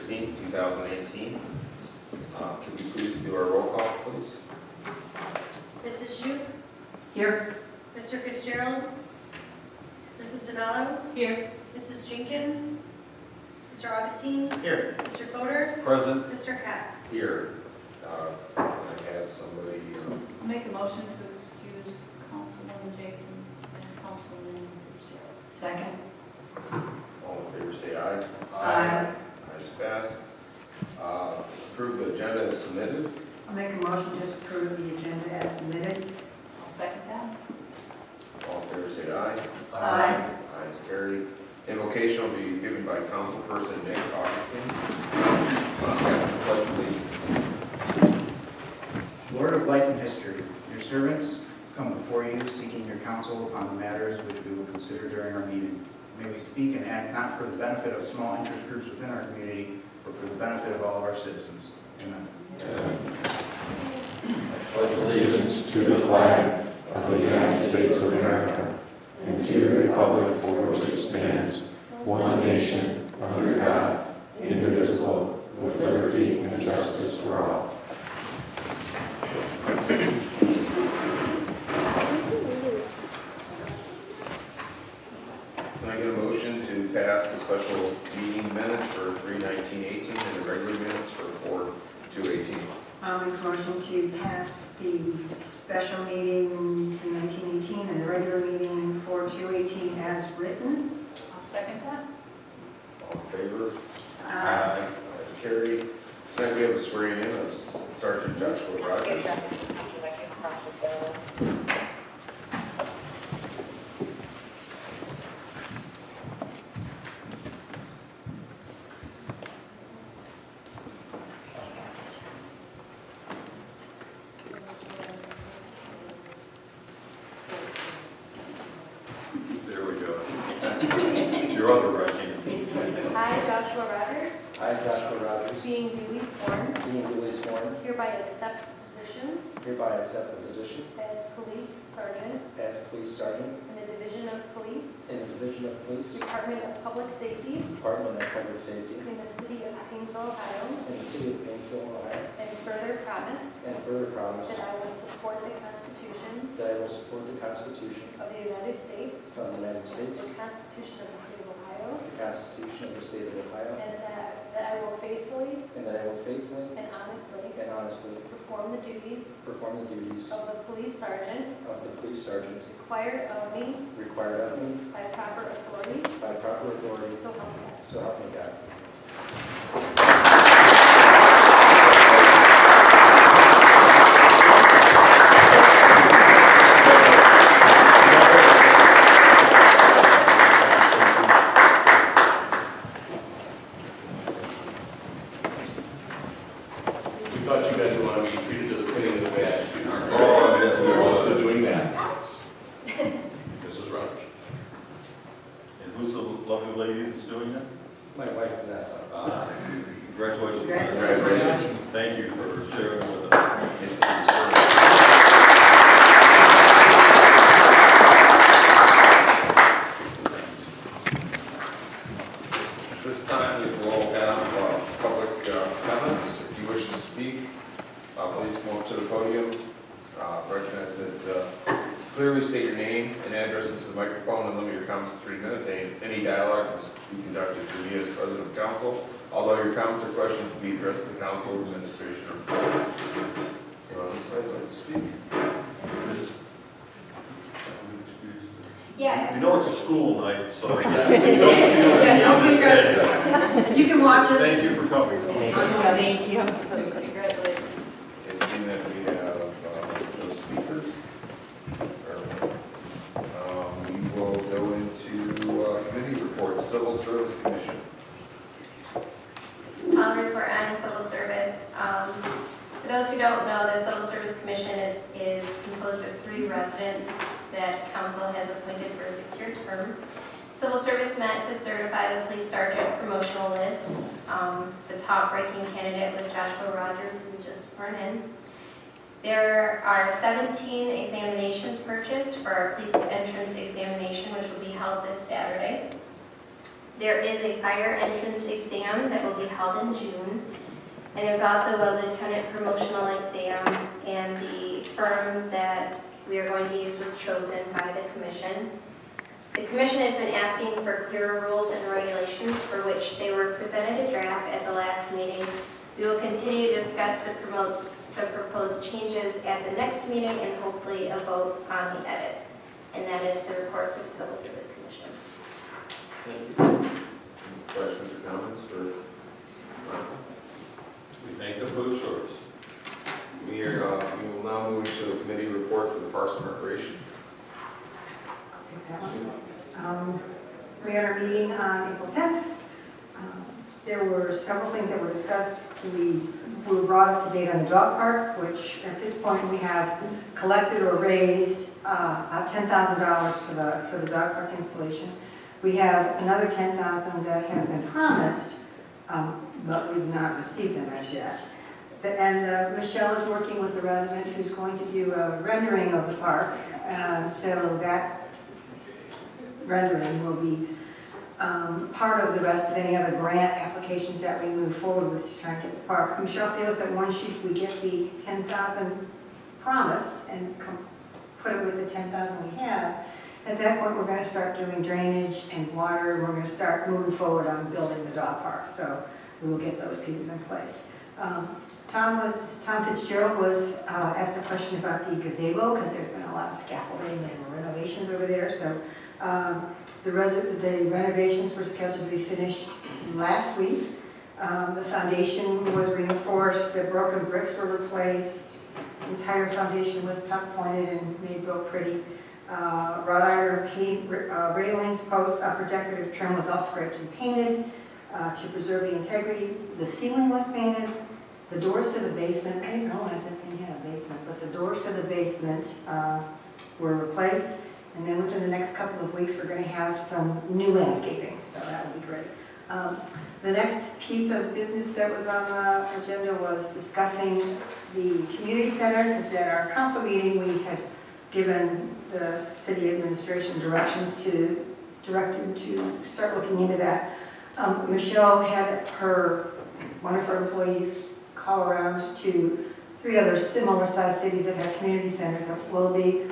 16, 2018. Can we please do our roll call, please? Mrs. Shoup? Here. Mr. Fitzgerald? Mrs. DeMello? Here. Mrs. Jenkins? Mr. Augustine? Here. Mr. Fodor? Present. Mr. Heck? Here. Can I have somebody, I'll make a motion to excuse Councilwoman Jenkins and Councilman Fitzgerald. Second. all in favor, say aye. Aye. Ayes pass. Approve the agenda as submitted. I'll make a motion to approve the agenda as submitted. I'll second that. All in favor, say aye. Aye. Ayes carried. Invocation will be given by Councilperson Nick Augustine. Must have the pledge of allegiance. Lord of life and history, your servants come before you seeking your counsel upon the matters which we will consider during our meeting. May we speak and act not for the benefit of small interest groups within our community, but for the benefit of all of our citizens. Amen. I pledge allegiance to the flag of the United States of America and to the republic for which it stands, one nation, under God, indivisible, with liberty and justice for all. Can I get a motion to pass the special meeting minutes for 3/19/18 and the regular minutes for 4/2/18? I'll make a motion to pass the special meeting in 1918 and the regular meeting for 2/18 as written. I'll second that. All in favor? That's carried. Tonight we have a swearing in of Sergeant Joshua Rogers. There we go. Your other right hand. I, Joshua Rogers, I, Joshua Rogers, being duly sworn, being duly sworn, hereby accept the position hereby accept the position as police sergeant as police sergeant in the Division of Police, in the Division of Police, Department of Public Safety, Department of Public Safety, in the city of Painesville, Ohio, in the city of Painesville, Ohio, and further promise and further promise that I will support the Constitution that I will support the Constitution of the United States, of the United States, the Constitution of the State of Ohio, the Constitution of the State of Ohio, and that I will faithfully and that I will faithfully and honestly and honestly perform the duties perform the duties of the police sergeant of the police sergeant required of me required of me by proper authority, by proper authority, so help me God. so help me God. We thought you guys would want to be treated to the pinning of the badge. Oh, yes, we We're are. also doing that. Mrs. Rogers. And who's the lovely lady that's doing that? My wife Vanessa. Congratulations. Congratulations. Thank you for sharing with us. This time we will have public comments. If you wish to speak, please come up to the podium. Recognize that clearly state your name and address into the microphone and limit your comments to 3 minutes. Any dialogue must be conducted through me as president of council. Although your comments or questions can be addressed to the council, administration, or board. Anyone on this side like to speak? Yeah, You know it's a school night, so. Yeah, don't be stressed. You can watch it. Thank you for coming. Thank you. Congratulations. It's seeing that we have no speakers. We will go into committee reports, Civil Service Commission. I'll report on civil service. For those who don't know, the Civil Service Commission is composed of 3 residents that council has appointed for a 6-year term. Civil service met to certify the police sergeant promotional list. The top ranking candidate was Joshua Rogers, who we just sworn in. There are 17 examinations purchased for our police entrance examination, which will be held this Saturday. There is a fire entrance exam that will be held in June. And there's also a lieutenant promotional exam, and the firm that we are going to use was chosen by the commission. The commission has been asking for clearer rules and regulations, for which they were presented a draft at the last meeting. We will continue to discuss the proposed changes at the next meeting and hopefully a vote on the edits. And that is the report for the Civil Service Commission. Thank you. Any questions or comments for Monica? We thank them for the service. We will now move to the committee report for the Parks and Recreation. Take that one. We had our meeting on April 10th. There were several things that were discussed. We were brought up to date on the dog park, which at this point we have collected or raised about $10,000 for the dog park installation. We have another $10,000 that have been promised, but we've not received them as yet. And Michelle is working with the resident who's going to do a rendering of the park, so that rendering will be part of the rest of any other grant applications that we move forward with to try and get the park. Michelle feels that once we get the $10,000 promised and put it with the $10,000 we have, at that point we're going to start doing drainage and water, and we're going to start moving forward on building the dog park. So we will get those pieces in place. Tom Fitzgerald was asked a question about the gazebo, because there's been a lot of scaffolding and renovations over there. So the renovations were scheduled to be finished last week. The foundation was reinforced, the broken bricks were replaced, the entire foundation was tuck pointed and made real pretty. Wrought iron paint, railings, posts, upper decorative trim was all scraped and painted to preserve the integrity. The ceiling was painted. The doors to the basement, I didn't realize that they had a basement, but the doors to the basement were replaced. And then within the next couple of weeks, we're going to have some new landscaping, so that will be great. The next piece of business that was on the agenda was discussing the community centers. At our council meeting, we had given the city administration directions to direct him to start looking into that. Michelle had one of her employees call around to 3 other similar sized cities that have community centers, of Willoughby,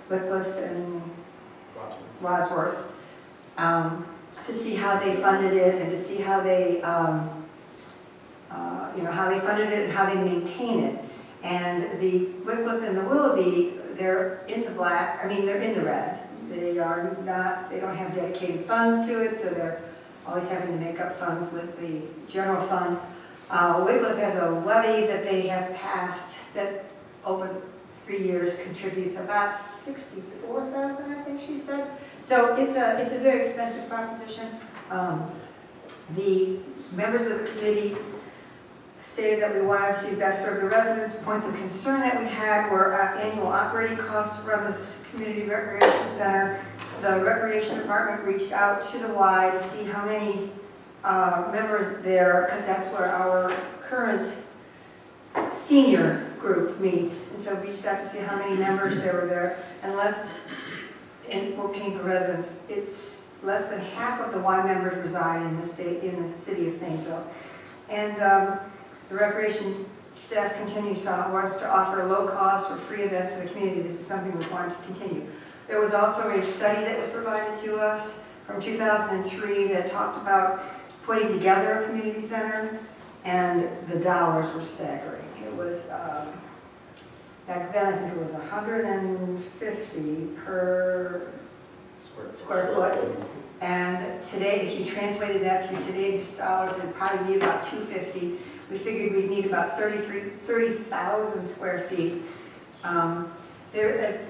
Wycliffe, and Wadsworth, to see how they funded it and to see how they, how they funded it and how they maintain it. And the Wycliffe and the Willoughby, they're in the black, they're in the red. They don't have dedicated funds to it, so they're always having to make up funds with the general fund. Wycliffe has a levy that they have passed that over 3 years contributes about $64,000, I think she said. So it's a very expensive proposition. The members of the committee stated that we wanted to best serve the residents. Points of concern that we had were annual operating costs to run this community recreation center. The recreation department reached out to the Y to see how many members there, because that's where our current senior group meets. And so reached out to see how many members there were there. And for Painesville residents, it's less than half of the Y members reside in the city of Painesville. And the recreation staff wants to offer low cost or free events to the community. This is something we want to continue. There was also a study that was provided to us from 2003 that talked about putting together a community center, and the dollars were staggering. It was, back then I think it was $150 per square foot. And today, if you translated that to today's dollars, it would probably be about $250. We figured we'd need about 30,000 square feet. As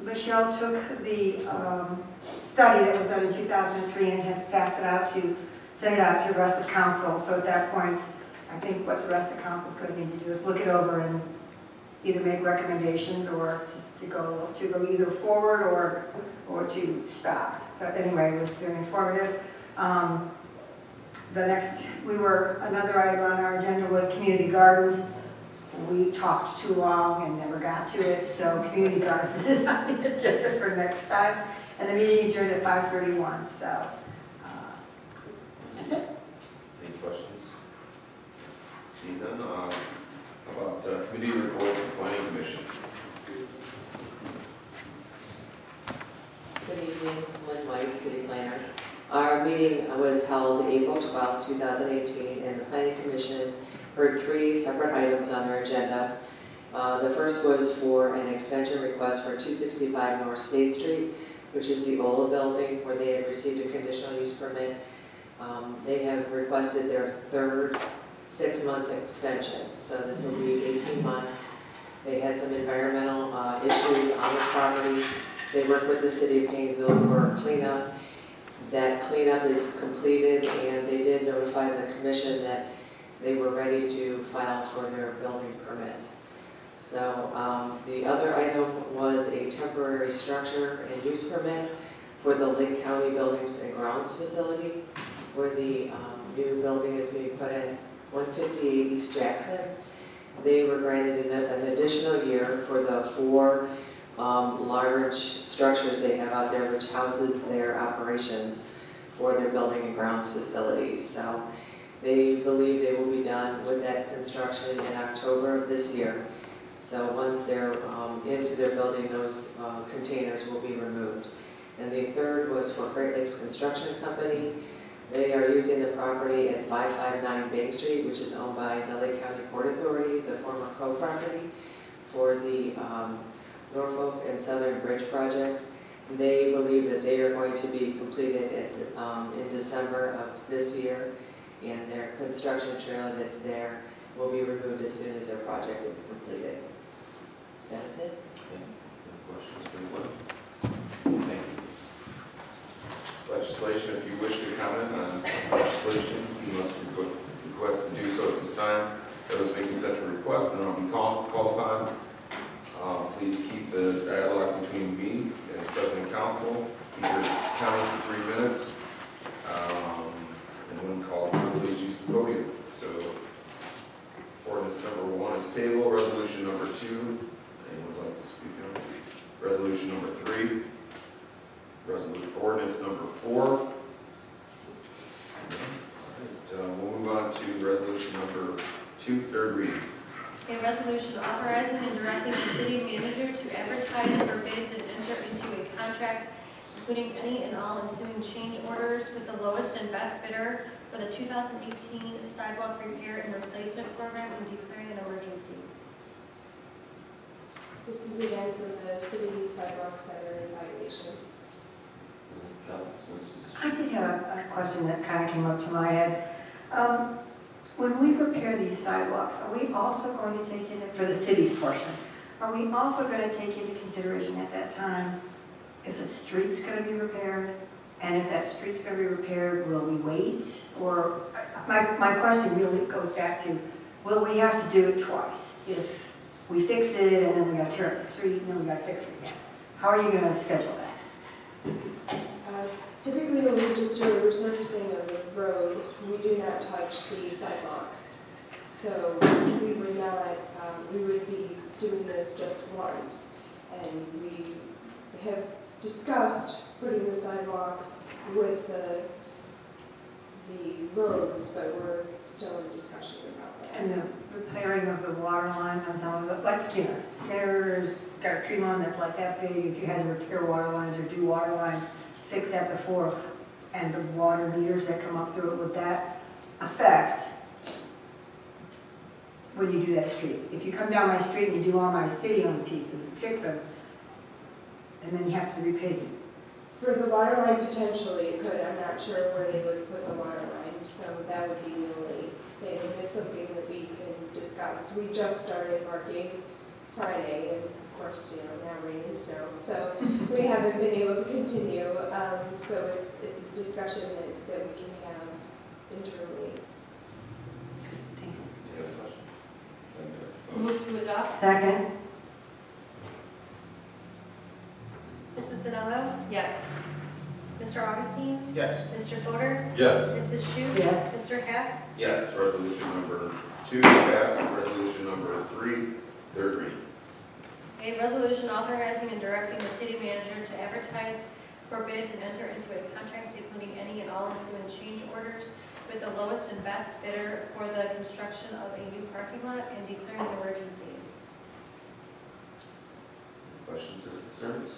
Michelle took the study that was done in 2003 and has sent it out to the rest of council. So at that point, I think what the rest of council is going to need to do is look it over and either make recommendations or to go either forward or to stop. But anyway, it was very informative. Another item on our agenda was community gardens. We talked too long and never got to it, so community gardens is on the agenda for next time. And the meeting adjourned at 5:31, so Seeing none, how about committee report to planning commission? Good evening, Lynn White, city planner. Our meeting was held April 12, 2018, and the planning commission heard 3 separate items on their agenda. The first was for an extension request for 265 North State Street, which is the Ola building where they have received a conditional use permit. They have requested their 3rd 6-month extension, so this will be 18 months. They had some environmental issues on the property. They worked with the city of Painesville for cleanup. That cleanup is completed, and they did notify the commission that they were ready to file for their building permits. So the other item was a temporary structure and use permit for the Lake County Buildings and Grounds facility, where the new building is being put in, 158 East Jackson. They were granted an additional year for the 4 large structures they have out there, which houses their operations for their building and grounds facilities. So they believe they will be done with that construction in October of this year. So once they're into their building, those containers will be removed. And the third was for Great Lakes Construction Company. They are using the property at 559 Bank Street, which is owned by the Lake County Port Authority, the former co-property, for the Norfolk and Southern Bridge project. They believe that they are going to be completed in December of this year, and their construction trailer that's there will be removed as soon as their project is completed. That is it. Any questions for Lynn? Thank you. Legislation, if you wish to comment on legislation, you must request to do so at this time. Those making such a request, then I'll be called upon. Please keep the dialogue between me as President Council, keep your comments to 3 minutes. And when called, please use the podium. So, ordinance number 1 is table. Resolution number 2. Anyone would like to speak on it? Resolution number 3. Ordinance number 4. All right, we'll move on to resolution number 2, 3rd reading. A resolution authorizing and directing the city manager to advertise for bids and enter into a contract, including any and all ensuing change orders with the lowest and best bidder for the 2018 sidewalk repair and replacement program and declaring an emergency. This is again for the city sidewalks that are in violation. I did have a question that kind of came up to my head. When we repair these sidewalks, are we also going to take in, for the city's portion, are we also going to take into consideration at that time if the street's going to be repaired? And if that street's going to be repaired, will we wait? Or my question really goes back to, will we have to do it twice? If we fix it and then we got to tear up the street and then we got to fix it again. How are you going to schedule that? Typically, when we just do a resurfacing of the road, we do not touch the sidewalks. So we would not, we would be doing this just once. And we have discussed putting the sidewalks with the roads, but we're still in discussion about that. And the repairing of the water lines on some of it, like Skinner. Skinner's got a tree line that's like that big. If you had to repair water lines or do water lines, fix that before, and the water meters that come up through it, would that affect when you do that street? If you come down my street and you do all my city-owned pieces and fix them, and then you have to repaste it. For the water line, potentially it could. I'm not sure where they would put the water line, so that would be the only thing. It's something that we can discuss. We just started working Friday, and of course, now rain and snow, so we haven't been able to continue. So it's a discussion that we can have internally. Thanks. Any other questions? Move to adopt? Second? Mrs. Donato? Yes. Mr. Augustine? Yes. Mr. Fodor? Yes. Mrs. Shu? Yes. Mr. Hack? Yes, resolution number 2 passed. Resolution number 3, 3rd reading. A resolution authorizing and directing the city manager to advertise for bids and enter into a contract including any and all ensuing change orders with the lowest and best bidder for the construction of a new parking lot and declaring an emergency. Questions or concerns?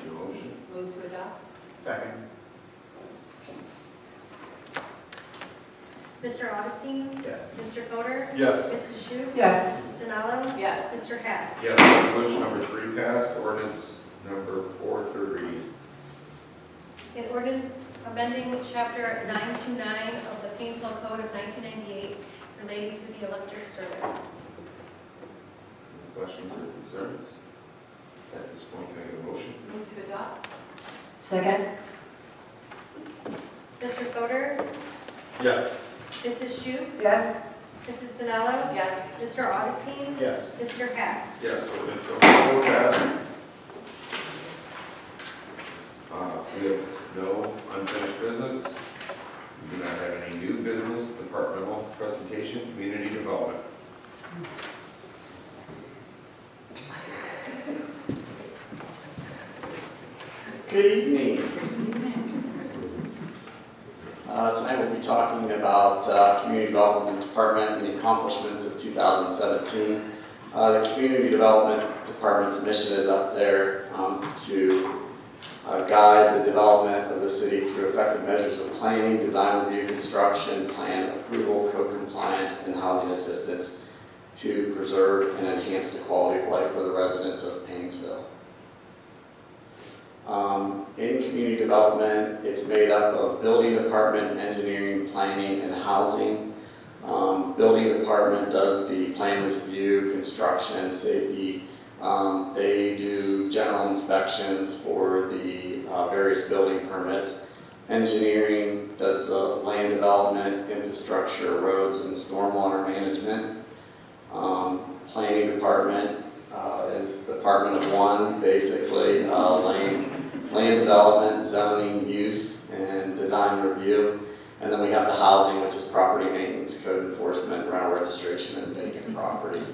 Any motion? Move to adopt. Second. Mr. Augustine? Yes. Mr. Fodor? Yes. Mrs. Shu? Yes. Mrs. Denalo? Yes. Mr. Hack? Yes, resolution number 3 passed. Ordinance number 430. An ordinance amending Chapter 929 of the Painesville Code of 1998 relating to the electric service. Any questions or concerns? At this point, can I get a motion? Move to adopt. Second? Mr. Fodor? Yes. Mrs. Shu? Yes. Mrs. Denalo? Yes. Mr. Augustine? Yes. Mr. Hack? Yes, ordinance number 4 passed. We have no unfinished business. We do not have any new business, departmental presentation, community development. Good evening. Tonight we'll be talking about Community Development Department and the accomplishments of 2017. The Community Development Department's mission is up there to guide the development of the city through effective measures of planning, design, review, construction, plan approval, code compliance, and housing assistance to preserve and enhance the quality of life for the residents of Painesville. In community development, it's made up of building department, engineering, planning, and housing. Building department does the plan review, construction, safety. They do general inspections for the various building permits. Engineering does the land development, infrastructure, roads, and stormwater management. Planning department is department of one, basically, land development, zoning, use, and design review. And then we have the housing, which is property maintenance, code enforcement, rental registration, and vacant property.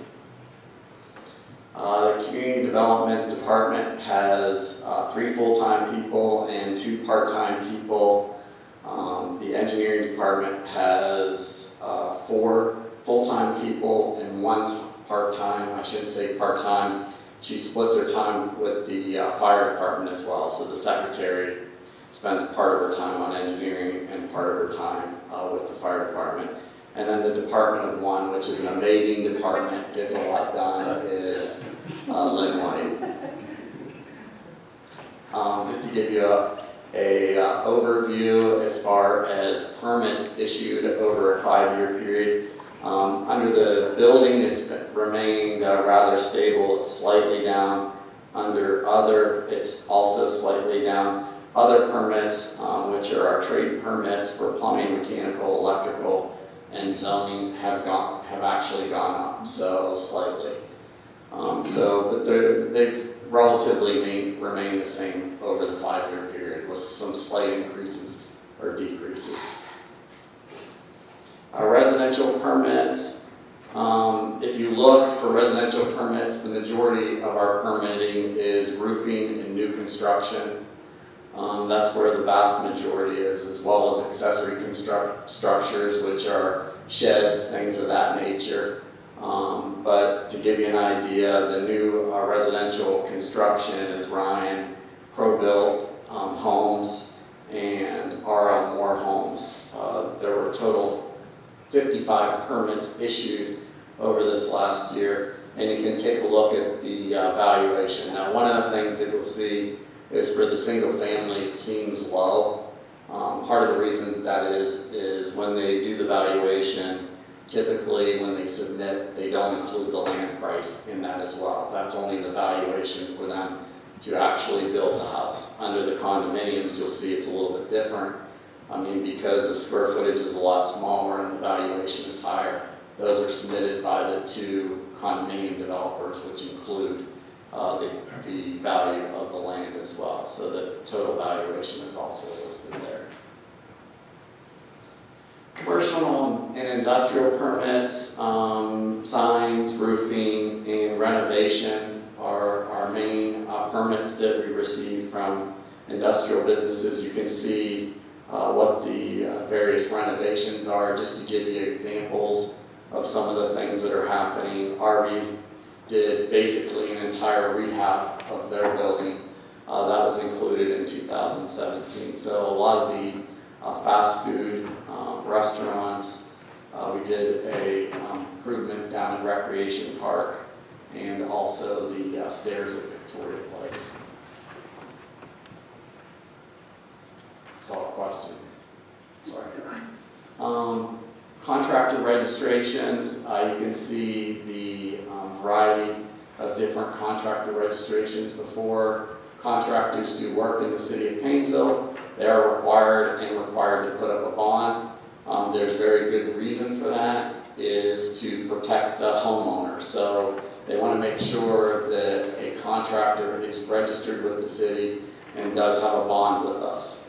The community development department has 3 full-time people and 2 part-time people. The engineering department has 4 full-time people and 1 part-time. I shouldn't say part-time. She splits her time with the fire department as well. So the secretary spends part of her time on engineering and part of her time with the fire department. And then the department of one, which is an amazing department, gets a lot done, is Lynn White. Just to give you a overview as far as permits issued over a 5-year period. Under the building, it's remained rather stable. It's slightly down. Under other, it's also slightly down. Other permits, which are our trade permits for plumbing, mechanical, electrical, and zoning, have actually gone up, so slightly. But they've relatively remained the same over the 5-year period, with some slight increases or decreases. Residential permits, if you look for residential permits, the majority of our permitting is roofing and new construction. That's where the vast majority is, as well as accessory structures, which are sheds, things of that nature. But to give you an idea, the new residential construction is Ryan, ProBuilt Homes, and R.L. Moore Homes. There were a total 55 permits issued over this last year, and you can take a look at the valuation. Now, one of the things that you'll see is for the single family, it seems low. Part of the reason that is when they do the valuation, typically when they submit, they don't include the land price in that as well. That's only the valuation for them to actually build the house. Under the condominiums, you'll see it's a little bit different. I mean, because the square footage is a lot smaller and the valuation is higher, those are submitted by the 2 condominium developers, which include the value of the land as well. So the total valuation is also listed there. Commercial and industrial permits, signs, roofing, and renovation are our main permits that we receive from industrial businesses. You can see what the various renovations are, just to give you examples of some of the things that are happening. RVs did basically an entire rehab of their building. That was included in 2017. So a lot of the fast food restaurants, we did a improvement down in Recreation Park and also the stairs at Victoria Place. Saw a question. Sorry. Contractor registrations, you can see the variety of different contractor registrations. Before contractors do work in the city of Painesville, they are required to put up a bond. There's very good reason for that, is to protect the homeowner. So they want to make sure that a contractor is registered with the city and does have a bond with us.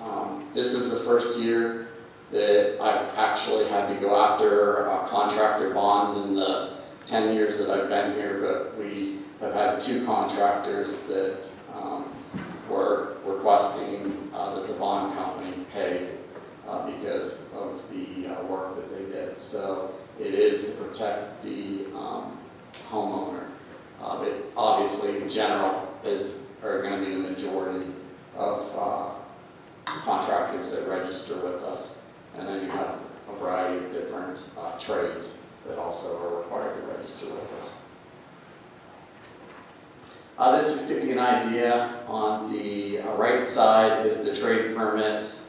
This is the first year that I've actually had to go after contractor bonds in the 10 years that I've been here, but we have had 2 contractors that were requesting that the bond company pay because of the work that they did. So it is to protect the homeowner. But obviously, general are going to be the majority of contractors that register with us. And then you have a variety of different trades that also are required to register with us. This just gives you an idea. On the right side is the trade permits.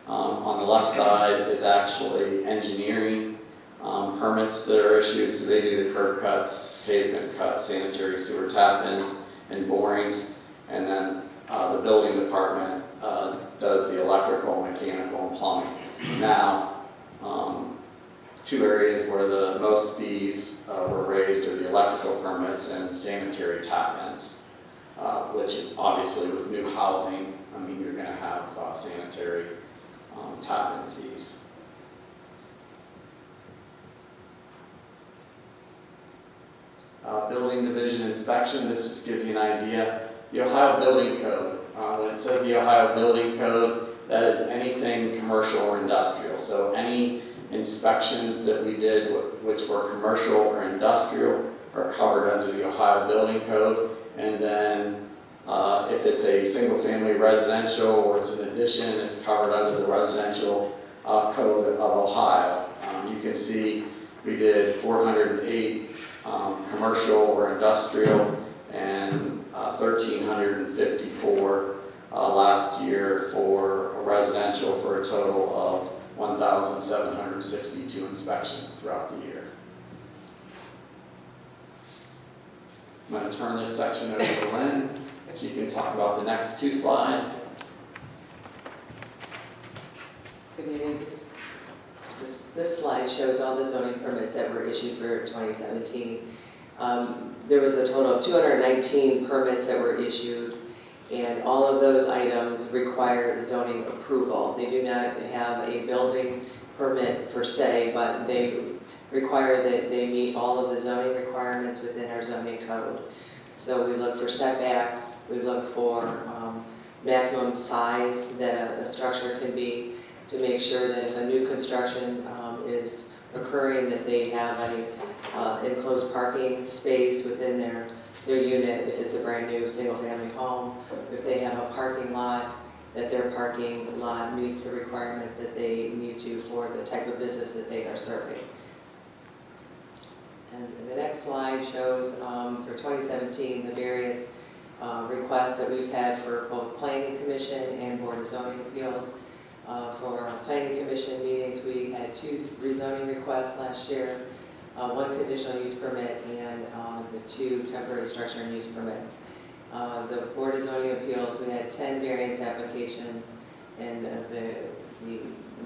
On the left side is actually engineering permits that are issued. So they do the curb cuts, pavement cuts, sanitary sewer tap-ins, and borings. And then the building department does the electrical, mechanical, and plumbing. Now, 2 areas where the most fees were raised are the electrical permits and sanitary tap-ins, which obviously with new housing, I mean, you're going to have sanitary tap-in fees. Building division inspection, this just gives you an idea. The Ohio Building Code, when it says the Ohio Building Code, that is anything commercial or industrial. So any inspections that we did which were commercial or industrial are covered under the Ohio Building Code. And then if it's a single-family residential or it's an addition, it's covered under the residential code of Ohio. You can see we did 408 commercial or industrial and 1,354 last year for residential, for a total of 1,762 inspections throughout the year. I'm going to turn this section over to Lynn. She can talk about the next 2 slides. Good evening. This slide shows all the zoning permits that were issued for 2017. There was a total of 219 permits that were issued, and all of those items require zoning approval. They do not have a building permit per se, but they require that they meet all of the zoning requirements within our zoning code. So we look for setbacks, we look for maximum size that a structure can be, to make sure that if a new construction is occurring, that they have an enclosed parking space within their unit, if it's a brand new single-family home. If they have a parking lot, that their parking lot meets the requirements that they need to for the type of business that they are serving. And the next slide shows for 2017 the various requests that we've had for both Planning Commission and Board of Zoning Appeals. For our Planning Commission meetings, we had 2 rezoning requests last year, 1 conditional use permit and the 2 temporary structure and use permits. The Board of Zoning Appeals, we had 10 variance applications, and the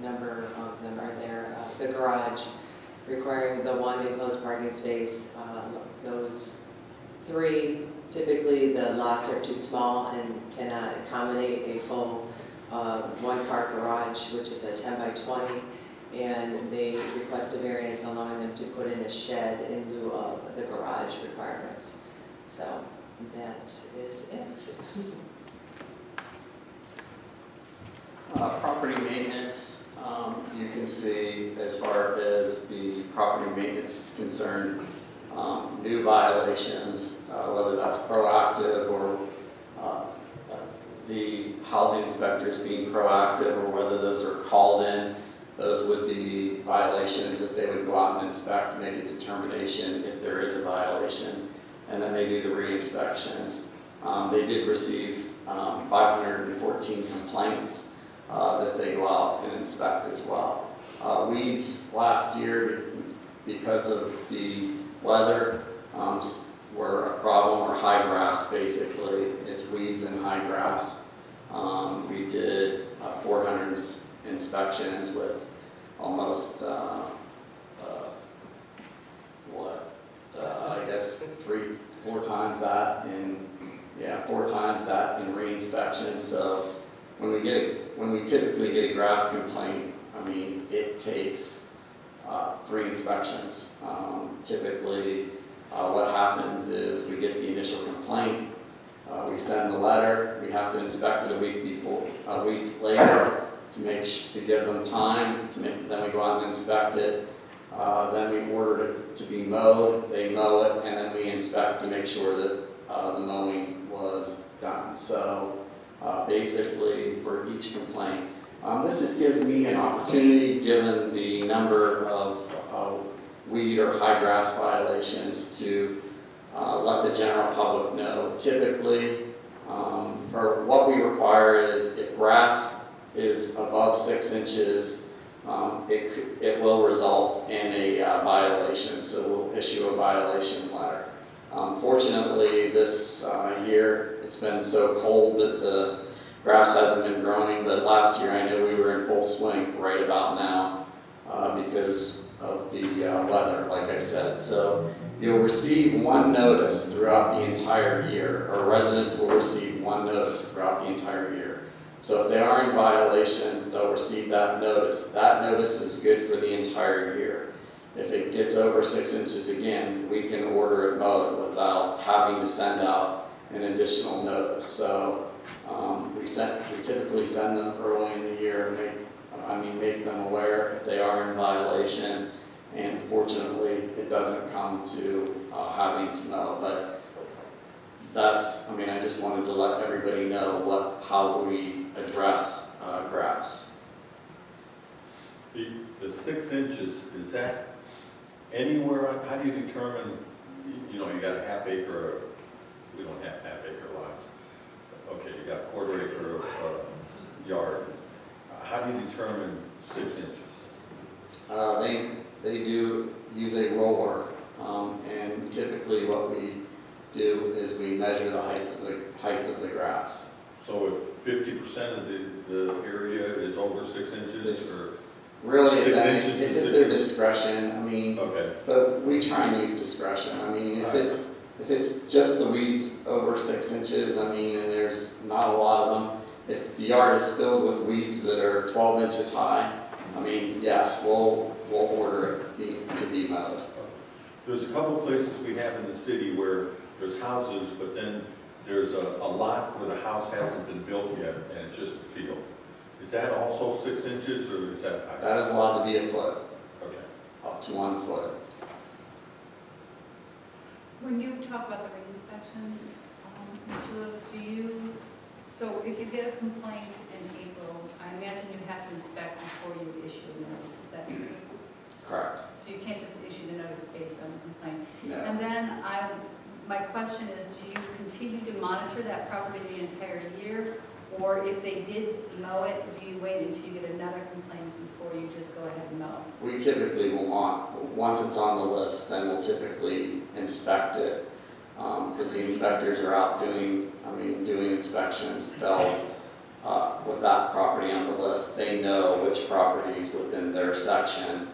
number of them are there. The garage, requiring the 1 enclosed parking space. Those 3, typically the lots are too small and cannot accommodate a full 1-car garage, which is a 10 by 20, and they request a variance allowing them to put in a shed in lieu of the garage requirement. So that is it. Property maintenance, you can see as far as the property maintenance is concerned, new violations, whether that's proactive or the housing inspectors being proactive, or whether those are called in, those would be violations that they would go out and inspect, make a determination if there is a violation, and then they do the re-inspections. They did receive 514 complaints that they go out and inspect as well. Weeds last year, because of the weather, were a problem, or high grass basically. It's weeds and high grass. We did 400 inspections with almost, I guess 4 times that in, 4 times that in re-inspection. So when we typically get a grass complaint, I mean, it takes 3 inspections. Typically, what happens is we get the initial complaint, we send the letter, we have to inspect it a week later to give them time, then we go out and inspect it, then we order it to be mowed, they mow it, and then we inspect to make sure that the mowing was done. So basically for each complaint, this just gives me an opportunity, given the number of weed or high grass violations, to let the general public know. Typically, or what we require is if grass is above 6 inches, it will result in a violation, so we'll issue a violation letter. Fortunately, this year, it's been so cold that the grass hasn't been growing, but last year I knew we were in full swing right about now because of the weather, like I said. So you'll receive 1 notice throughout the entire year, or residents will receive 1 notice throughout the entire year. So if they are in violation, they'll receive that notice. That notice is good for the entire year. If it gets over 6 inches again, we can order it mowed without having to send out an additional notice. So we typically send them early in the year, make them aware if they are in violation, and fortunately it doesn't come to having to mow. But I just wanted to let everybody know how we address grass. The 6 inches, is that anywhere, how do you determine, you got a ½ acre, we don't have ½ acre lots. Okay, you got a ¼ acre yard. How do you determine 6 inches? They do use a roller, and typically what we do is we measure the height of the grass. So if 50% of the area is over 6 inches, or really 6 inches it's is at 6 their inches? discretion. Okay. But we try and use discretion. If it's just the weeds over 6 inches, and there's not a lot of them. If the yard is filled with weeds that are 12 inches high, yes, we'll order it to be mowed. There's a couple places we have in the city where there's houses, but then there's a lot where the house hasn't been built yet, and it's just a field. Is that also 6 inches, or is that? That is allowed to be a foot, Okay. up to 1 foot. When you talk about the re-inspection, Mr. Lewis, so if you get a complaint in April, I imagine you have to inspect before you issue a notice, is that true? Correct. So you can't just issue the notice based on the complaint? No. And then my question is, do you continue to monitor that property the entire year? Or if they did mow it, do you wait until you get another complaint before you just go ahead and mow? We typically will once it's on the list, then we'll typically inspect it. Because the inspectors are out doing inspections. They'll, with that property on the list, they know which properties within their section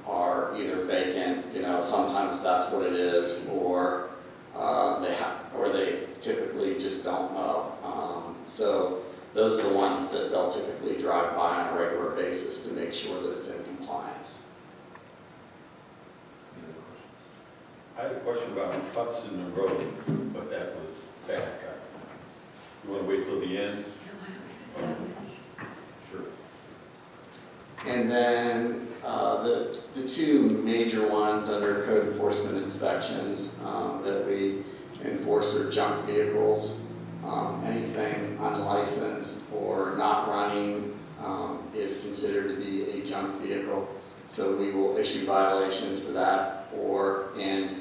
are either vacant, sometimes that's what it is, or they typically just don't mow. So those are the ones that they'll typically drive by on a regular basis to make sure that it's in compliance. I had a question about cuts in the road, but that was back. You want to wait till the end? the two major ones under code enforcement inspections that we enforce are junk vehicles. Anything unlicensed or not running is considered to be a junk vehicle. So we will issue violations for that, and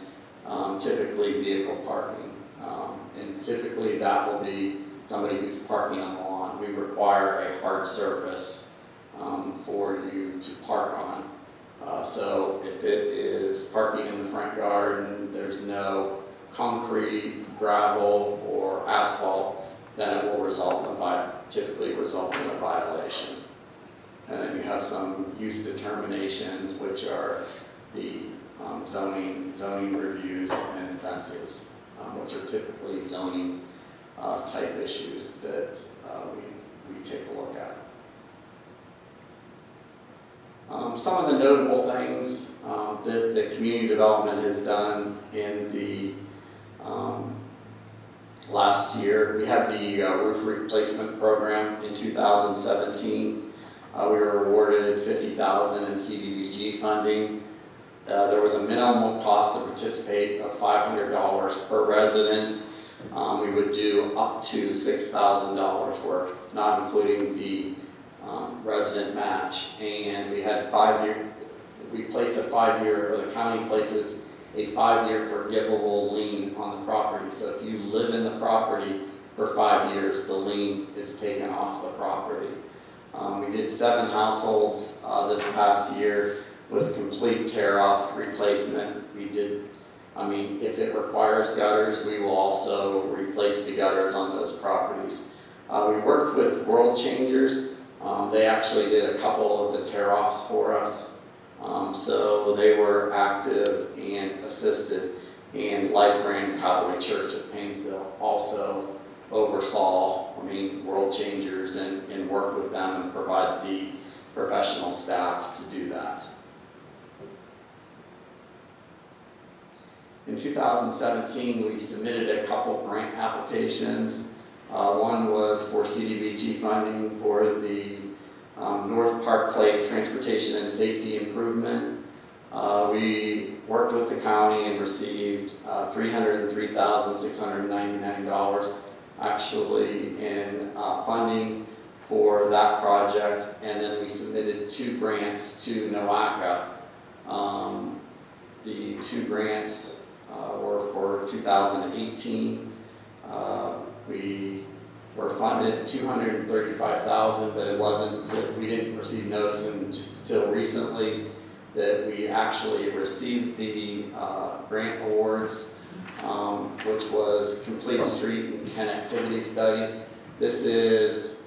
typically vehicle parking. And typically that will be somebody who's parking on the lawn. We require a hard surface for you to park on. So if it is parking in the front yard and there's no concrete, gravel, or asphalt, then it will typically result in a violation. And then you have some use determinations, which are the zoning reviews and fences, which are typically zoning type issues that we take a look at. Some of the notable things that community development has done in the last year, we had the roof replacement program in 2017. We were awarded $50,000 in CDBG funding. There was a minimum cost to participate of $500 per resident. We would do up to $6,000 worth, not including the resident match. And we had we placed a 5-year, or the county places a 5-year forgivable lien on the property. So if you live in the property for 5 years, the lien is taken off the property. We did 7 households this past year with complete tear-off replacement. If it requires gutters, we will also replace the gutters on those properties. We worked with World Changers. They actually did a couple of the tear-offs for us. So they were active and assisted. And Life Brand Cowboy Church of Painesville also oversaw, World Changers and worked with them and provide the professional staff to do that. In 2017, we submitted a couple grant applications. One was for CDBG funding for the North Park Place Transportation and Safety Improvement. We worked with the county and received $303,699 actually in funding for that project, and then we submitted 2 grants to NOACA. The 2 grants were for 2018. We were funded $235,000, but we didn't receive notice until recently that we actually received the grant awards, which was Complete Street and Connectivity Study. This is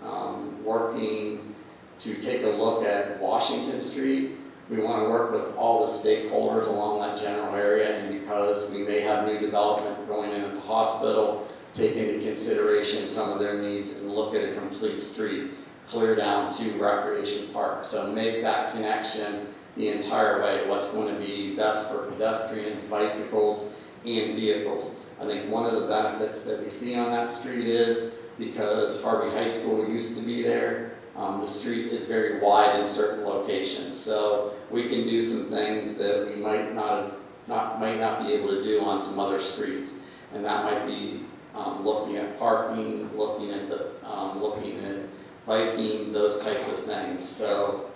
working to take a look at Washington Street. We want to work with all the stakeholders along that general area, and because we may have new development going in at the hospital, take into consideration some of their needs and look at a complete street clear down to Recreation Park. So make that connection the entire way, what's going to be best for pedestrians, bicycles, and vehicles. I think one of the benefits that we see on that street is because Harvey High School used to be there, the street is very wide in certain locations. So we can do some things that we might not be able to do on some other streets. And that might be looking at parking, looking at biking, those types of things. So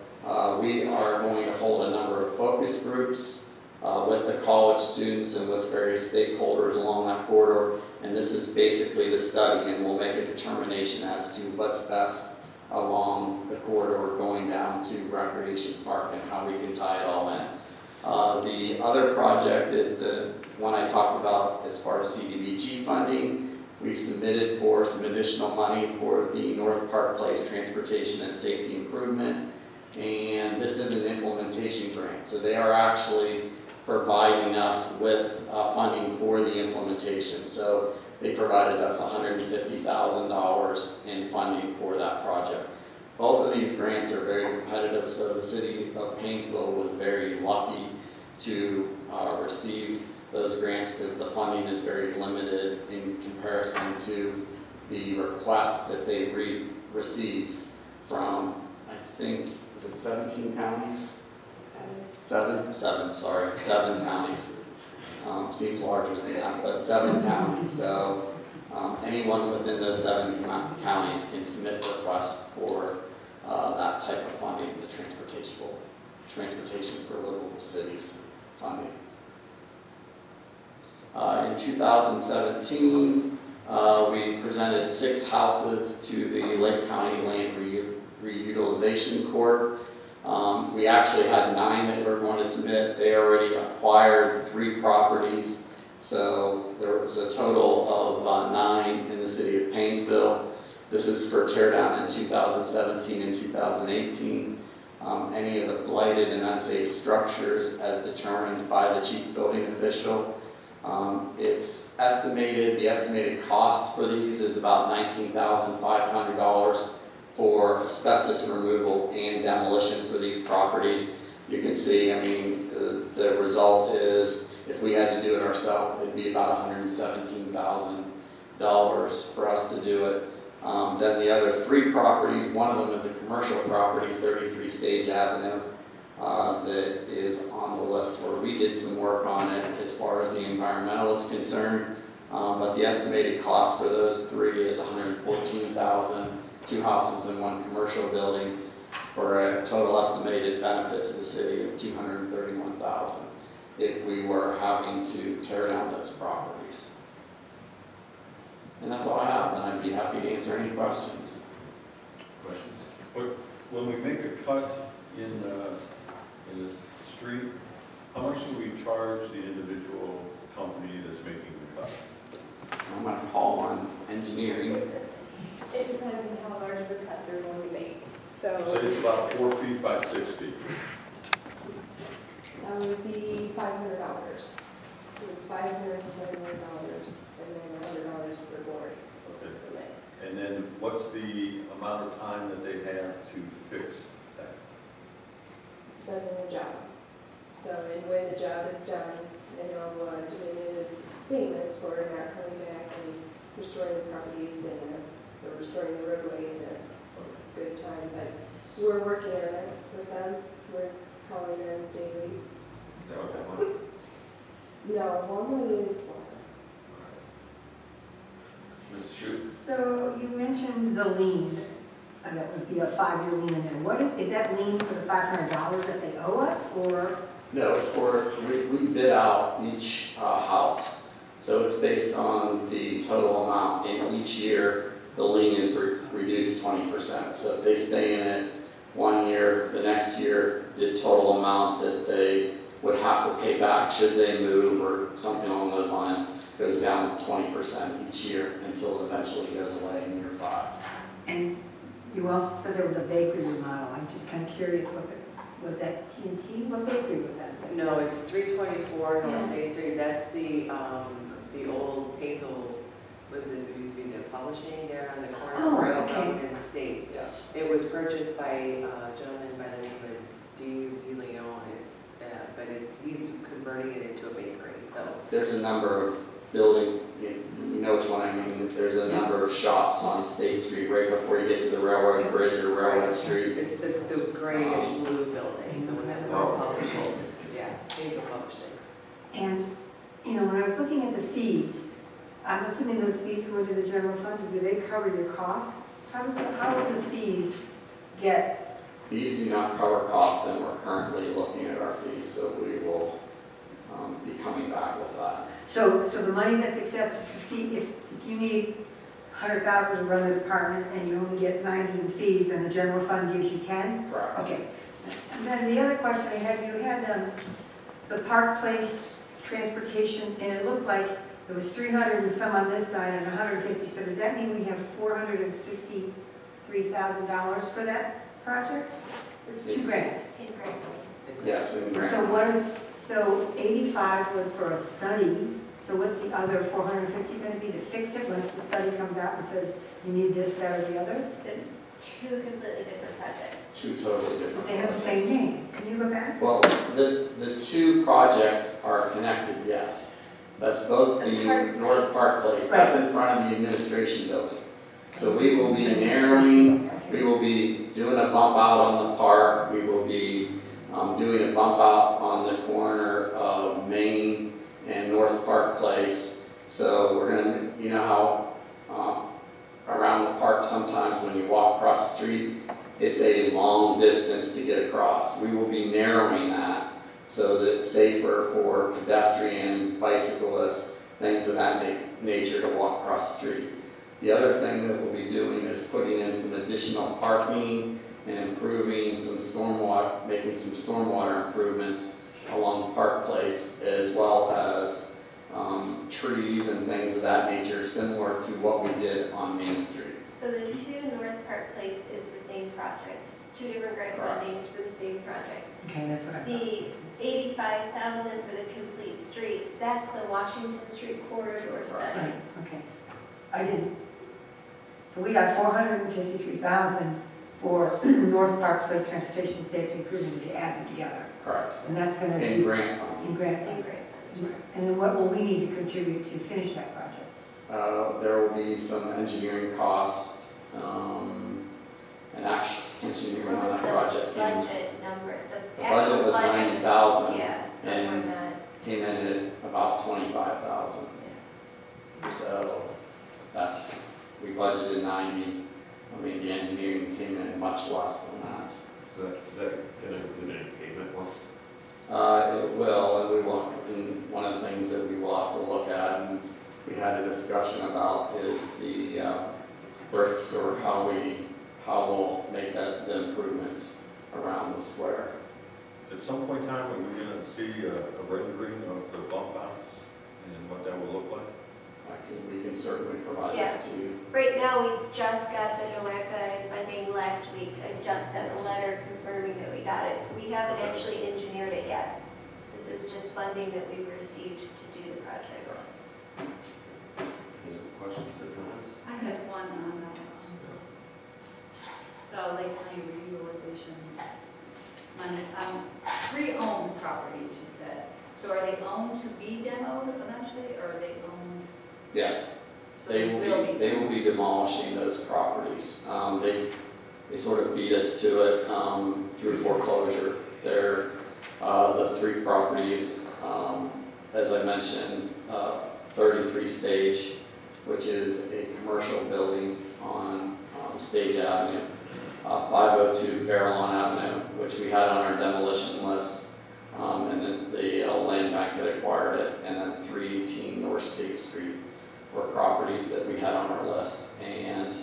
we are going to hold a number of focus groups with the college students and with various stakeholders along that corridor. And this is basically the study, and we'll make a determination as to what's best along the corridor going down to Recreation Park and how we can tie it all in. The other project is the one I talked about as far as CDBG funding. We submitted for some additional money for the North Park Place Transportation and Safety Improvement, and this is an implementation grant. So they are actually providing us with funding for the implementation. So they provided us $150,000 in funding for that project. Both of these grants are very competitive, so the city of Painesville was very lucky to receive those grants because the funding is very limited in comparison to the requests that they received from, I think, is it 17 counties? 7. Seven counties. Seems larger than that, but 7 counties. So anyone within those 7 counties can submit requests for that type of funding, the transportation for livable cities funding. In 2017, we presented 6 houses to the Lake County Land Reutilization Court. We actually had 9 that were going to submit. They already acquired 3 properties, so there was a total of 9 in the city of Painesville. This is for tear down in 2017 and 2018. Any of the blighted and unsafe structures as determined by the chief building official. It's estimated, the estimated cost for these is about $19,500 for asbestos removal and demolition for these properties. You can see, I mean, the result is, if we had to do it ourselves, it'd be about $117,000 for us to do it. Then the other 3 properties, one of them is a commercial property, 33 Stage Avenue, that is on the list where we did some work on it as far as the environmental is concerned. But the estimated cost for those 3 is $114,000, 2 houses and 1 commercial building, for a total estimated benefit to the city of $231,000 if we were having to tear down those properties. And that's all I have, and I'd be happy to answer any questions. Questions? When we make a cut in this street, how much do we charge the individual company that's making the cut? I'm going to call on engineering. It depends on how large the cut they're going to make. So Say it's about 4 feet by 6 feet. that would be $500. So it's $571 and then $100 per board. Okay. And then what's the amount of time that they have to fix that? Depending on the job. So, and when the job is done, I know Dominion is famous for not coming back and restoring the properties and restoring the roadway in a good time. But we're working on it with them. We're calling them daily. Is that what that one? No, one is Ms. Shute? So you mentioned the lien, and that would be a 5-year lien in there. What is that lien for the $500 that they owe us, or? No, it's for, we bid out each house. So it's based on the total amount, and each year the lien is reduced 20%. So if they stay in it 1 year, the next year, the total amount that they would have to pay back should they move or something along those lines goes down 20% each year until it eventually goes away in year 5. And you also said there was a bakery remodel. I'm just kind of curious, was that TNT? What bakery was that? No, it's 324 North State Street. That's the old Hazel, it used to be the publishing there on the corner of Royal Road and State. Yes. It was purchased by a gentleman by the name of D. Leon. But he's converting it into a bakery. So there's a number of building, you know which one I mean. There's a number of shops on State Street right before you get to the railroad bridge or railroad street. It's the grayish blue building, the one that was publishing. Yeah, Hazel Publishing. And, you know, when I was looking at the fees, I'm assuming those fees go into the general fund. Do they cover your costs? How do the fees get? These do not cover costs, and we're currently looking at our fees, so we will be coming back with that. So the money that's accepted for fee, if you need $100,000 to run the department and you only get 90 in fees, then the general fund gives you 10? Correct. Okay. And then the other question I had, you had the Park Place transportation, and it looked like it was 300 and some on this side and 150. So does that mean we have $453,000 for that project? It's 2 grants. Yes, in grant. So 85 was for a study. So what's the other 450 going to be to fix it once the study comes out and says you need this, that, or the other? It's 2 completely different projects. 2 totally different. They have the same name. Can you go back? Well, the 2 projects are connected, yes. That's both the North Park Place, that's in front of the administration building. So we will be narrowing, we will be doing a bump out on the park, we will be doing a bump out on the corner of Main and North Park Place. So we're gonna, you know how around the park sometimes when you walk across the street, it's a long distance to get across. We will be narrowing that so that it's safer for pedestrians, bicyclists, things of that nature to walk across the street. The other thing that we'll be doing is putting in some additional parking and improving some stormwater, making some stormwater improvements along Park Place, as well as trees and things of that nature, similar to what we did on Main Street. So the 2 North Park Place is the same project. It's 2 different grant Correct. fundings for the same project. Okay, that's what I thought. The 85,000 for the complete streets, that's the Washington Street corridor study. Right, okay. I didn't. So we got 453,000 for North Park Place Transportation Safety Improvement if you add them together. Correct. And that's gonna In be grant in grant. In grant. And then what will we need to contribute to finish that project? There will be some engineering costs, and actually engineering What on was that the project. budget number? The actual budget was 90,000, Yeah, and- more than that. Came in at about 25,000. So that's, we budgeted 90. I mean, the engineering came in much less than that. So is that going to include any pavement work? It will, and we will, and one of the things that we will have to look at, and we had a discussion about, is the bricks, or how we'll make the improvements around the square. At some point in time, are we gonna see a rendering of the bump outs and what that will look like? We can certainly provide Yeah. that to you. Right now, we just got the NOACA funding last week. I just sent a letter confirming that we got it. So we haven't actually engineered it yet. This is just funding that we received to do the project. Any questions or comments? I had one on the Lake County reutilization money. 3 owned properties, you said. So are they owned to be demoed eventually, or are they owned? Yes. So They will be demolishing those properties. They sort of beat us to it through foreclosure. They're the 3 properties, as I mentioned, 33 Stage, which is a commercial building on Stage Avenue, 502 Fairlawn Avenue, which we had on our demolition list, and then the land bank had acquired it, and then 318 North State Street were properties that we had on our list, and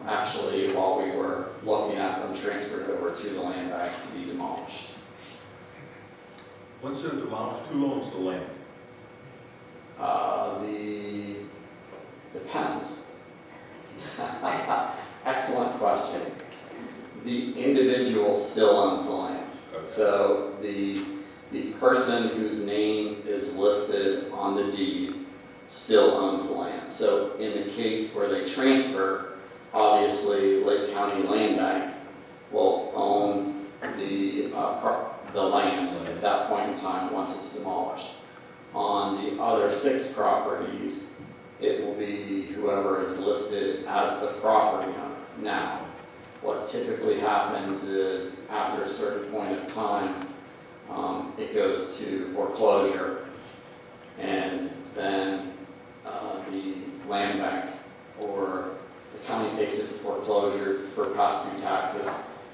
actually, while we were looking at them, transferred over to the land bank to be demolished. Once they're demolished, who owns the land? Depends. Excellent question. The individual still owns the land. Okay. So the person whose name is listed on the deed still owns the land. So in the case where they transfer, obviously Lake County Land Bank will own the land at that point in time once it's demolished. On the other 6 properties, it will be whoever is listed as the property owner. Now, what typically happens is after a certain point of time, it goes to foreclosure, and then the land bank or the county takes it to foreclosure for past due taxes,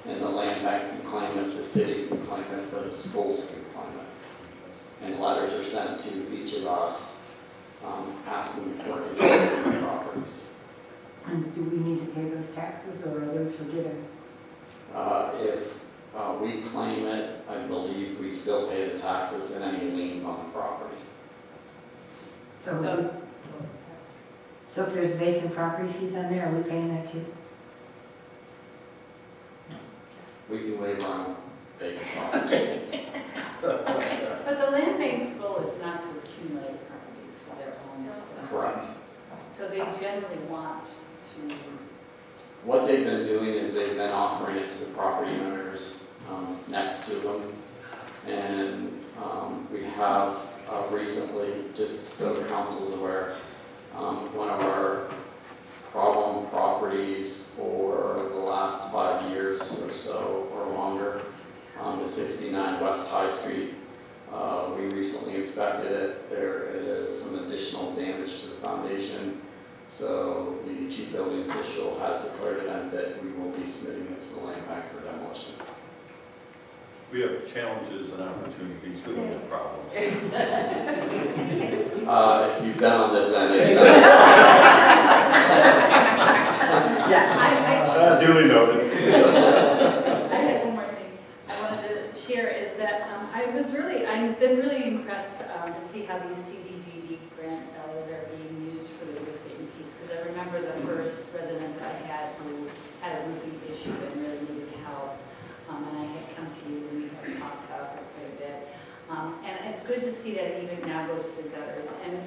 and the land bank can claim it, the city can claim it, or the schools can claim it. And letters are sent to each of us asking for interest in the properties. Do we need to pay those taxes, or are those forgiven? If we claim it, I believe we still pay the taxes and any liens on the property. So if there's vacant property fees on there, are we paying that too? We can waive on vacant properties. But the land bank's goal is not to accumulate properties for their own. Correct. So they generally want to. What they've been doing is they've been offering it to the property owners next to them. And we have recently, just so the council's aware, one of our problem properties for the last 5 years or so or longer to 69 West High Street. We recently inspected it. There is some additional damage to the foundation. So the chief building official has declared it unfit. We will be submitting it to the land bank for demolition. We have challenges and opportunities, we don't have problems. If you've been on this end, it's Duly noted. I had one more thing I wanted to share is that I've been really impressed to see how these CDBG grant dollars are being used for the roofing piece. Because I remember the first resident that I had who had a roofing issue and really needed help. And I had come to you and we had talked about it quite a bit. And it's good to see that it even now goes to the gutters. And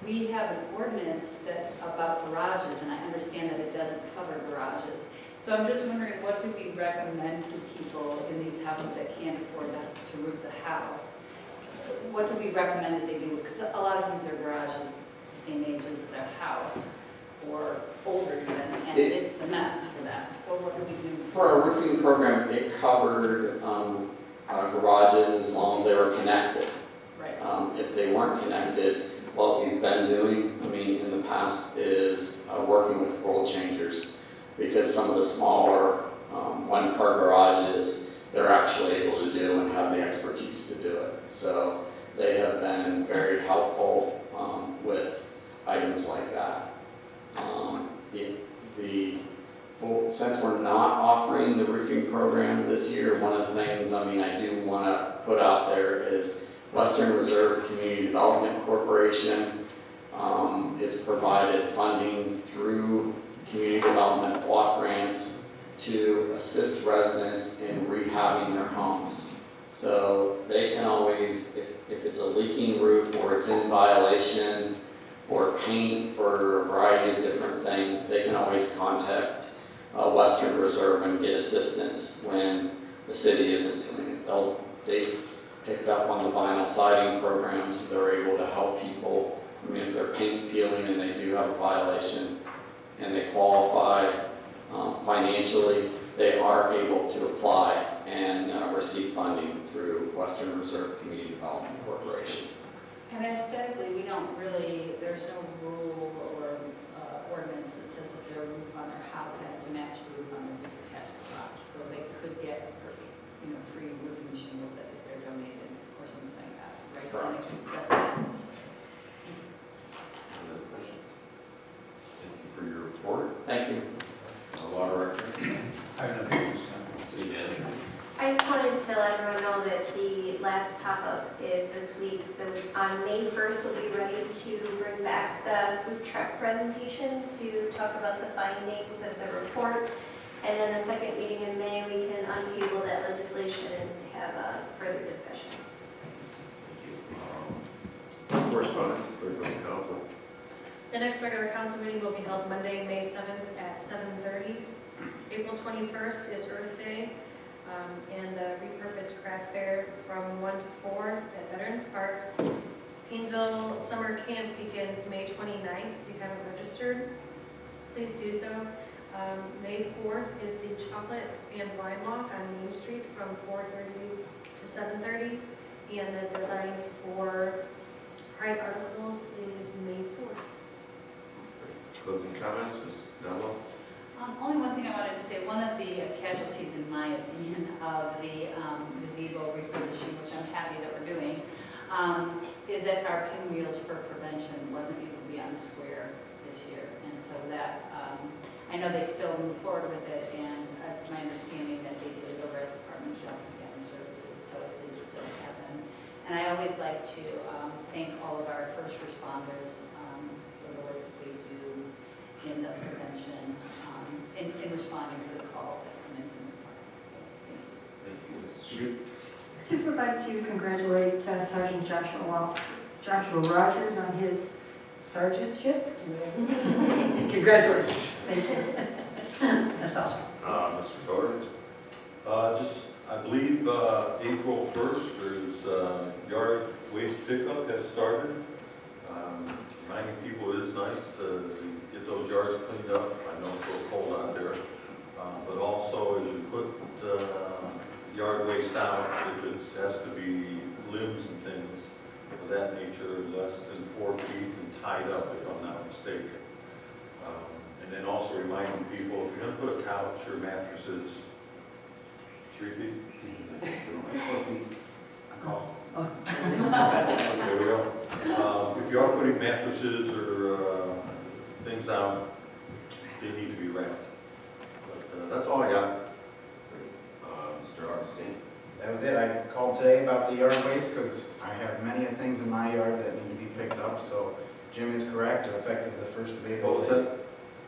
we have an ordinance about garages, and I understand that it doesn't cover garages. So I'm just wondering, what do we recommend to people in these houses that can't afford to roof the house? What do we recommend that they do? Because a lot of times their garage is the same age as their house, or older even, and it's a mess for them. So what do we do? For our roofing program, it covered garages as long as they were connected. Right. If they weren't connected, what we've been doing, in the past, is working with roll changers, because some of the smaller one-car garages, they're actually able to do and have the expertise to do it. So they have been very helpful with items like that. Since we're not offering the roofing program this year, one of the things I do want to put out there is Western Reserve Community Development Corporation is provided funding through community development block grants to assist residents in rehabbing their homes. So they can always, if it's a leaking roof or it's in violation or paint for a variety of different things, they can always contact Western Reserve and get assistance when the city isn't doing it. They picked up on the vinyl siding programs, so they're able to help people. If their paint's peeling and they do have a violation and they qualify financially, they are able to apply and receive funding through Western Reserve Community Development Corporation. And aesthetically, there's no rule or ordinance that says that their roof on their house has to match the roof on their detached garage. So they could get, free roofing shingles if they're donated or something like that, right? Correct. That's it. Any other questions? Thank you for your report. Thank you. Law Director, I have nothing this time. City Manager. I just wanted to let everyone know that the last pop-up is this week. So on May 1st, we'll be ready to bring back the food truck presentation to talk about the findings of the report. And then the second meeting in May, we can untable that legislation and have a further discussion. Correspondence, clerk of the council. The next regular council meeting will be held Monday, May 7th at 7:30. April 21st is Earth Day, and the repurposed craft fair from 1 to 4 at Veterans Park. Painesville Summer Camp begins May 29th. If you haven't registered, please do so. May 4th is the Chocolate and Wine Walk on Main Street from 4:30 to 7:30, and the deadline for Pride articles is May 4th. Closing comments, Ms. Nello? Only one thing I wanted to say, one of the casualties, in my opinion, of the gazebo refurbishing, which I'm happy that we're doing, is that our pinwheels for prevention wasn't able to be on the square this year. And so that, I know they still move forward with it, and it's my understanding that they did it over at the Department of Justice and Family Services, so it did still happen. And I always like to thank all of our first responders for the work that they do in the prevention, in responding to the calls that come in from the department. So thank you. Thank you, Ms. Shute. Just would like to congratulate Sergeant Joshua Rogers on his sergeantship. Congratulations. Thank you. That's all. Mr. Fodor? I believe April 1st, there's yard waste pickup has started. Reminding people it is nice to get those yards cleaned up. I know it's a little cold out there. But also, as you put yard waste waist out, if it has to be limbs and things of that nature, less than 4 feet and tied up, if I'm not mistaken. And then also reminding people, if you're gonna put a couch or mattresses, 3 feet? 4 feet. There we go. If you are putting mattresses or things out, they need to be wrapped. But that's all I got. Mr. Augustine. That was it. I called today about the yard waste because I have many things in my yard that need to be picked up. So Jim is correct, effective the 1st of April. What was that?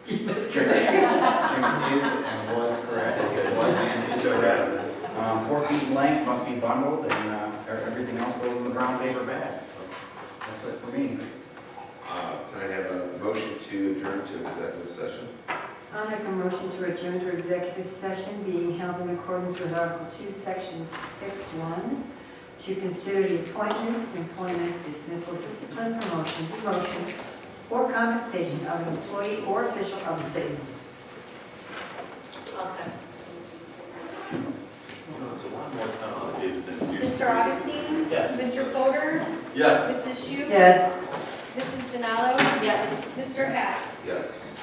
Jim is correct. Jim is and was correct. It was and is correct. 4 feet in length must be bundled and everything else goes in the brown paper bag. So that's it for me. Can I have a motion to adjourn to executive session? I'll make a motion to adjourn to executive session being held in accordance with Article 2, Section 6.1, to consider the appointment, employment, dismissal, discipline, promotion, demotion, or compensation of an employee or official of the city. It's a lot more complicated than it used to Mr. be. Augustine? Yes. Mr. Fodor? Yes. Mrs. Shu? Yes. Mrs. Denalo? Yes. Mr. Hack? Yes.